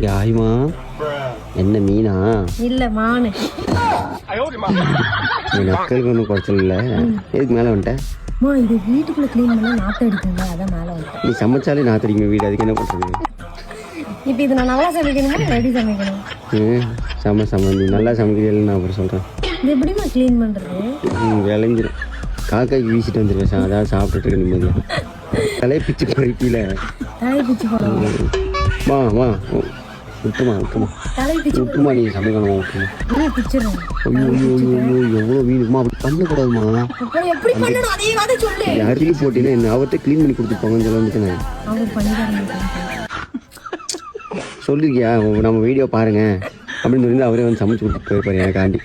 யாய்மா என்ன மீனா இல்ல மானு நக்கலுக்கு ஒன்றும் குறைச்சல் இல்லை எதுக்கு மேலே வந்துட்டேன் இது வீட்டுக்குள்ள க்ளீன் பண்ணா நாற்று அடிக்குங்க அதான் மேலே வந்து நீ சமைச்சாலே நான் தெரியுங்க வீடு அதுக்கு என்ன பண்ணுறது இப்போ இது நான் நல்லா சமைக்கணுமா இல்லை எப்படி சமைக்கணும் சம நீ நல்லா சமைக்கிறீங்கன்னு நான் அப்புறம் சொல்கிறேன் இது எப்படிமா க்ளீன் பண்ணுறது விளைஞ்சிரும் காக்காய்க்கு வீசிட்டு வந்துருக்கேன் அதான் சாப்பிட்டுட்டு இருக்க நிம்மதியாக தலையை பிச்சு பறிக்கல தலையை பிச்சு போடுவோம் வா விட்டுமா தலையை பிச்சு விட்டுமா நீங்கள் சமைக்கணுமா விட்டுமா பிச்சிடும் ஐயோ எவ்வளோ வீணுமா அப்படி பண்ணக்கூடாதுமா எப்படி பண்ணணும் அதையே சொல்லு யாரையும் போட்டீங்கன்னா என்ன அவர்கிட்ட க்ளீன் பண்ணி கொடுத்துருப்பாங்கன்னு சொல்ல வந்துட்டு நான் அவர் பண்ணி சொல்லிருக்கியா நம்ம வீடியோ பாருங்க அப்படின்னு சொல்லி அவரே வந்து சமைச்சு கொடுத்துட்டு போயிருப்பாரு எனக்காண்டி